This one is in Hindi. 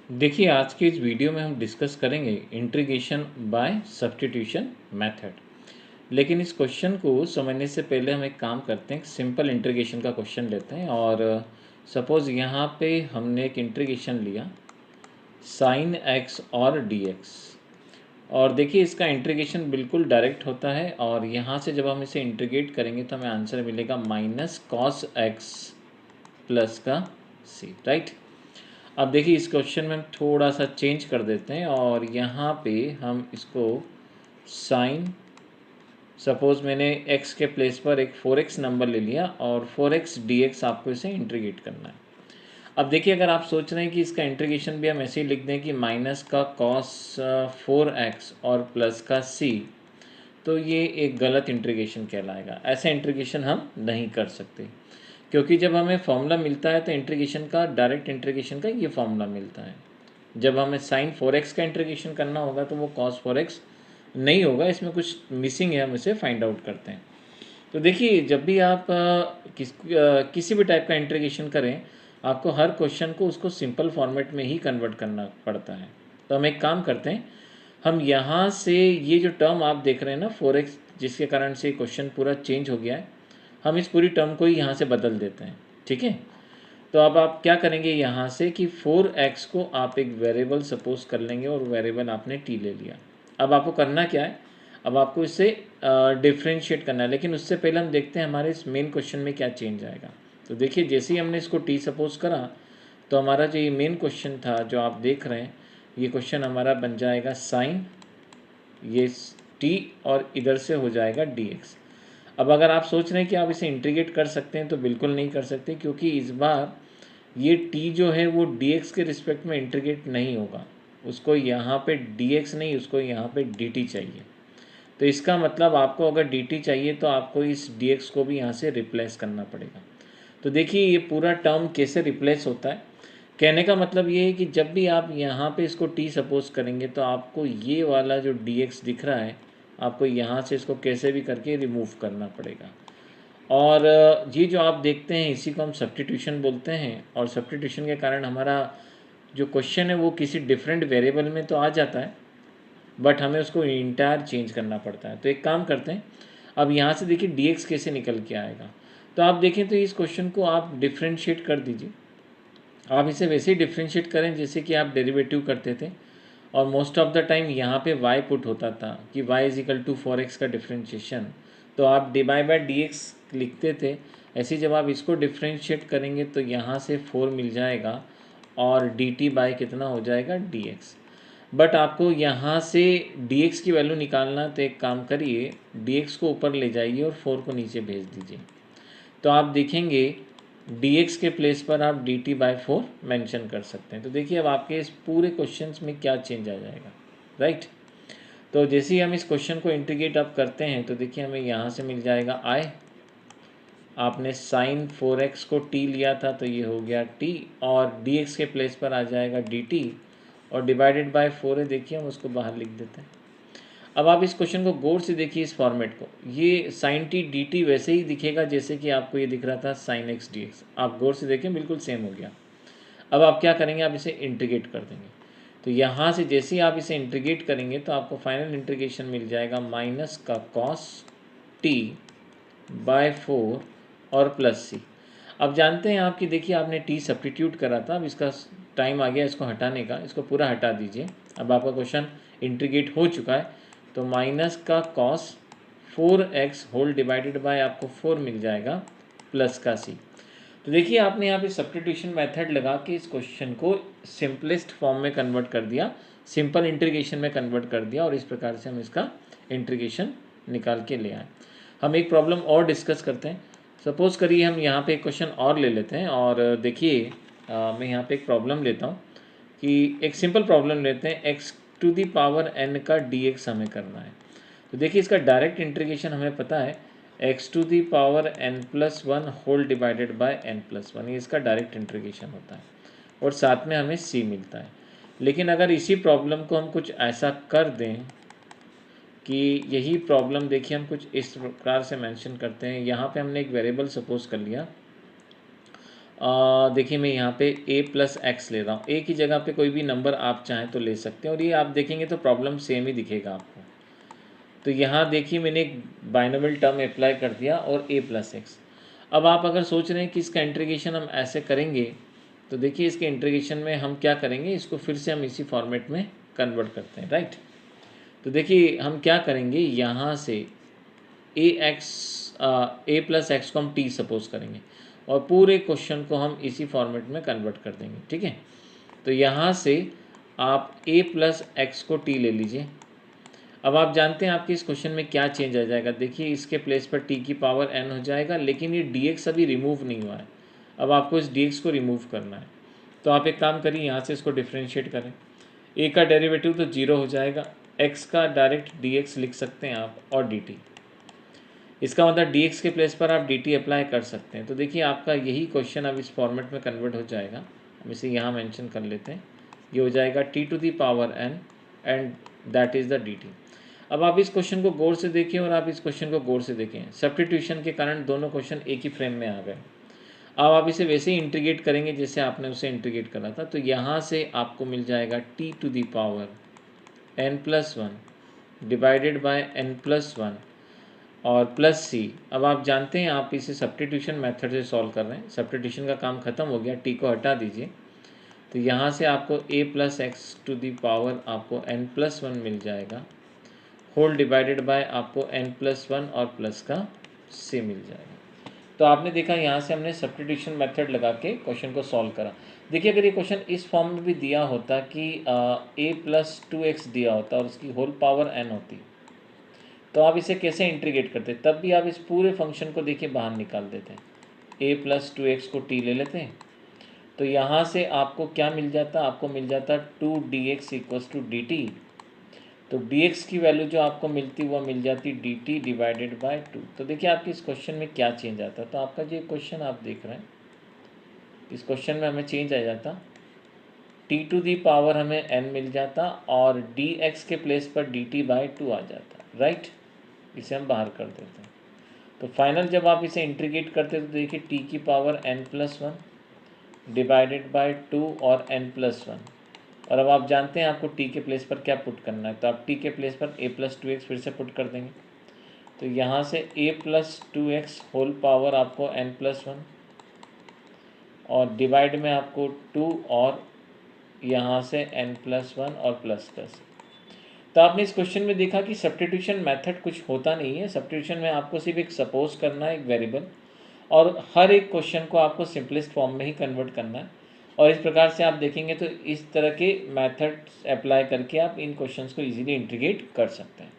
देखिए, आज की इस वीडियो में हम डिस्कस करेंगे इंटीग्रेशन बाय सब्स्टिट्यूशन मेथड। लेकिन इस क्वेश्चन को समझने से पहले हम एक काम करते हैं, सिंपल इंटीग्रेशन का क्वेश्चन लेते हैं। और सपोज़ यहाँ पे हमने एक इंटीग्रेशन लिया साइन एक्स और डी एक्स, और देखिए इसका इंटीग्रेशन बिल्कुल डायरेक्ट होता है। और यहाँ से जब हम इसे इंटीग्रेट करेंगे तो हमें आंसर मिलेगा माइनस कॉस एक्स प्लस का सी, राइट। अब देखिए इस क्वेश्चन में हम थोड़ा सा चेंज कर देते हैं और यहाँ पे हम इसको साइन, सपोज़ मैंने x के प्लेस पर एक 4x नंबर ले लिया और 4x dx आपको इसे इंटीग्रेट करना है। अब देखिए अगर आप सोच रहे हैं कि इसका इंटीग्रेशन भी हम ऐसे ही लिख दें कि माइनस का कॉस 4x और प्लस का c, तो ये एक गलत इंटीग्रेशन कहलाएगा। ऐसा इंटीग्रेशन हम नहीं कर सकते, क्योंकि जब हमें फॉर्मूला मिलता है तो इंटीग्रेशन का, डायरेक्ट इंटीग्रेशन का ये फॉर्मूला मिलता है। जब हमें साइन 4x का इंटीग्रेशन करना होगा तो वो कॉस 4x नहीं होगा, इसमें कुछ मिसिंग है, हम इसे फाइंड आउट करते हैं। तो देखिए जब भी आप किसी भी टाइप का इंटीग्रेशन करें, आपको हर क्वेश्चन को उसको सिंपल फॉर्मेट में ही कन्वर्ट करना पड़ता है। तो हम एक काम करते हैं, हम यहाँ से ये जो टर्म आप देख रहे हैं ना 4x, जिसके कारण से क्वेश्चन पूरा चेंज हो गया है, हम इस पूरी टर्म को ही यहाँ से बदल देते हैं, ठीक है। तो अब आप क्या करेंगे यहाँ से कि 4x को आप एक वेरिएबल सपोज कर लेंगे और वेरिएबल आपने t ले लिया। अब आपको करना क्या है, अब आपको इसे डिफ्रेंशिएट करना है। लेकिन उससे पहले हम देखते हैं हमारे इस मेन क्वेश्चन में क्या चेंज आएगा। तो देखिए जैसे ही हमने इसको t सपोज करा, तो हमारा जो ये मेन क्वेश्चन था जो आप देख रहे हैं, ये क्वेश्चन हमारा बन जाएगा साइन ये t और इधर से हो जाएगा dx। अब अगर आप सोच रहे हैं कि आप इसे इंटीग्रेट कर सकते हैं, तो बिल्कुल नहीं कर सकते, क्योंकि इस बार ये t जो है वो dx के रिस्पेक्ट में इंटीग्रेट नहीं होगा। उसको यहाँ पे dx नहीं, उसको यहाँ पे dt चाहिए। तो इसका मतलब आपको अगर dt चाहिए तो आपको इस dx को भी यहाँ से रिप्लेस करना पड़ेगा। तो देखिए ये पूरा टर्म कैसे रिप्लेस होता है। कहने का मतलब ये है कि जब भी आप यहाँ पे इसको t सपोज करेंगे तो आपको ये वाला जो dx दिख रहा है, आपको यहाँ से इसको कैसे भी करके रिमूव करना पड़ेगा। और ये जो आप देखते हैं इसी को हम सब्स्टिट्यूशन बोलते हैं। और सब्स्टिट्यूशन के कारण हमारा जो क्वेश्चन है वो किसी डिफरेंट वेरिएबल में तो आ जाता है, बट हमें उसको इंटायर चेंज करना पड़ता है। तो एक काम करते हैं, अब यहाँ से देखिए dx कैसे निकल के आएगा। तो आप देखें तो इस क्वेश्चन को आप डिफ्रेंशिएट कर दीजिए। आप इसे वैसे ही डिफ्रेंशिएट करें जैसे कि आप डेरिवेटिव करते थे, और मोस्ट ऑफ द टाइम यहाँ पे y पुट होता था कि y is equal to 4x का डिफ्रेंशिएशन, तो आप dy बाई dx लिखते थे। ऐसे ही जब आप इसको डिफ्रेंशिएट करेंगे तो यहाँ से 4 मिल जाएगा और dt बाई कितना हो जाएगा dx। बट आपको यहाँ से dx की वैल्यू निकालना, तो एक काम करिए, dx को ऊपर ले जाइए और 4 को नीचे भेज दीजिए। तो आप देखेंगे dx के प्लेस पर आप dt बाई 4 मैंशन कर सकते हैं। तो देखिए अब आपके इस पूरे क्वेश्चन में क्या चेंज आ जाएगा, राइट। तो जैसे ही हम इस क्वेश्चन को इंटीग्रेट आप करते हैं तो देखिए हमें यहाँ से मिल जाएगा i, आपने साइन 4x को t लिया था तो ये हो गया t, और dx के प्लेस पर आ जाएगा dt, और डिवाइडेड बाय 4 है, देखिए हम उसको बाहर लिख देते हैं। अब आप इस क्वेश्चन को गौर से देखिए, इस फॉर्मेट को, ये साइन टी डी टी वैसे ही दिखेगा जैसे कि आपको ये दिख रहा था साइन एक्स डी एक्स। आप गौर से देखें, बिल्कुल सेम हो गया। अब आप क्या करेंगे, आप इसे इंटीग्रेट कर देंगे। तो यहाँ से जैसे ही आप इसे इंटीग्रेट करेंगे तो आपको फाइनल इंटीग्रेशन मिल जाएगा माइनस का कॉस टी बाय 4 और प्लस सी। अब जानते हैं आप कि देखिए आपने टी सब्स्टिट्यूट करा था, अब इसका टाइम आ गया इसको हटाने का, इसको पूरा हटा दीजिए। अब आपका क्वेश्चन इंटीग्रेट हो चुका है। तो माइनस का cos 4x whole divided by आपको 4 मिल जाएगा प्लस का सी। तो देखिए आपने यहाँ पे सब्स्टिट्यूशन मेथड लगा के इस क्वेश्चन को सिंपलेस्ट फॉर्म में कन्वर्ट कर दिया, सिंपल इंटीग्रेशन में कन्वर्ट कर दिया, और इस प्रकार से हम इसका इंटीग्रेशन निकाल के ले आए। हम एक प्रॉब्लम और डिस्कस करते हैं। सपोज करिए हम यहाँ पे एक क्वेश्चन और ले लेते हैं, और देखिए मैं यहाँ पे एक प्रॉब्लम लेता हूँ कि एक सिंपल प्रॉब्लम लेते हैं, x to the power n का dx हमें करना है। तो देखिए इसका डायरेक्ट इंटीग्रेशन हमें पता है, x to the power n plus 1 whole divided by n plus 1, ये इसका डायरेक्ट इंटीग्रेशन होता है, और साथ में हमें c मिलता है। लेकिन अगर इसी प्रॉब्लम को हम कुछ ऐसा कर दें कि यही प्रॉब्लम देखिए हम कुछ इस प्रकार से मेंशन करते हैं, यहाँ पे हमने एक वेरिएबल सपोज कर लिया देखिए मैं यहाँ पे a प्लस एक्स ले रहा हूँ, a की जगह पे कोई भी नंबर आप चाहें तो ले सकते हैं और ये आप देखेंगे तो प्रॉब्लम सेम ही दिखेगा आपको। तो यहाँ देखिए मैंने एक बाइनोमियल टर्म अप्लाई कर दिया और a प्लस एक्स। अब आप अगर सोच रहे हैं कि इसका इंटीग्रेशन हम ऐसे करेंगे, तो देखिए इसके इंटीग्रेशन में हम क्या करेंगे, इसको फिर से हम इसी फॉर्मेट में कन्वर्ट करते हैं, राइट। तो देखिए हम क्या करेंगे, यहाँ से a प्लस एक्स को हम t सपोज करेंगे और पूरे क्वेश्चन को हम इसी फॉर्मेट में कन्वर्ट कर देंगे, ठीक है। तो यहाँ से आप a प्लस एक्स को t ले लीजिए। अब आप जानते हैं आपके इस क्वेश्चन में क्या चेंज आ जाएगा, देखिए इसके प्लेस पर t की पावर n हो जाएगा, लेकिन ये dx अभी रिमूव नहीं हुआ है। अब आपको इस dx को रिमूव करना है, तो आप एक काम करिए, यहाँ से इसको डिफ्रेंशिएट करें। a का डेरिवेटिव तो 0 हो जाएगा, x का डायरेक्ट dx लिख सकते हैं आप और dt। इसका मतलब dx के प्लेस पर आप dt अप्लाई कर सकते हैं। तो देखिए आपका यही क्वेश्चन अब इस फॉर्मेट में कन्वर्ट हो जाएगा। हम इसे यहाँ मेंशन कर लेते हैं, ये हो जाएगा t to the power n and that is the dt। अब आप इस क्वेश्चन को गौर से देखें और आप इस क्वेश्चन को गौर से देखें, सब्स्टिट्यूशन के कारण दोनों क्वेश्चन एक ही फ्रेम में आ गए। अब आप इसे वैसे ही इंटीग्रेट करेंगे जैसे आपने उसे इंटीग्रेट करा था, तो यहाँ से आपको मिल जाएगा t to the power n plus 1 divided by n plus 1 और प्लस c। अब आप जानते हैं आप इसे सब्स्टिट्यूशन मेथड से सॉल्व कर रहे हैं, सब्स्टिट्यूशन का काम खत्म हो गया, t को हटा दीजिए। तो यहाँ से आपको a plus x to the power आपको n प्लस 1 मिल जाएगा, होल डिवाइडेड बाय आपको n प्लस 1 और प्लस का c मिल जाएगा। तो आपने देखा यहाँ से हमने सब्स्टिट्यूशन मेथड लगा के क्वेश्चन को सॉल्व करा। देखिए अगर ये क्वेश्चन इस फॉर्म में भी दिया होता कि a प्लस 2x दिया होता और उसकी होल पावर n होती, तो आप इसे कैसे इंटीग्रेट करते, तब भी आप इस पूरे फंक्शन को देखिए बाहर निकाल देते हैं, a प्लस 2x को t ले लेते हैं। तो यहाँ से आपको क्या मिल जाता, आपको मिल जाता 2dx इक्वल्स टू dt। तो dx की वैल्यू जो आपको मिलती वो मिल जाती dt डिवाइडेड बाय 2। तो देखिए आपके इस क्वेश्चन में क्या चेंज आता, तो आपका जो क्वेश्चन आप देख रहे हैं, इस क्वेश्चन में हमें चेंज आ जाता, t टू दी पावर हमें n मिल जाता और dx के प्लेस पर dt बाय 2 आ जाता, राइट। इसे हम बाहर कर देते हैं। तो फाइनल जब आप इसे इंटीग्रेट करते हैं तो देखिए t की power n plus 1 divided bye 2 और n प्लस 1। और अब आप जानते हैं आपको t के प्लेस पर क्या पुट करना है, तो आप t के प्लेस पर a प्लस 2x फिर से पुट कर देंगे। तो यहाँ से a plus 2x whole power आपको n प्लस 1 और डिवाइड में आपको 2 और यहाँ से n प्लस 1 और प्लस प्लस। तो आपने इस क्वेश्चन में देखा कि सब्स्टिट्यूशन मेथड कुछ होता नहीं है। सब्स्टिट्यूशन में आपको सिर्फ एक सपोज करना है, एक वेरिएबल, और हर एक क्वेश्चन को आपको सिंपलेस्ट फॉर्म में ही कन्वर्ट करना है। और इस प्रकार से आप देखेंगे तो इस तरह के मेथड्स अप्लाई करके आप इन क्वेश्चंस को इजीली इंटीग्रेट कर सकते हैं।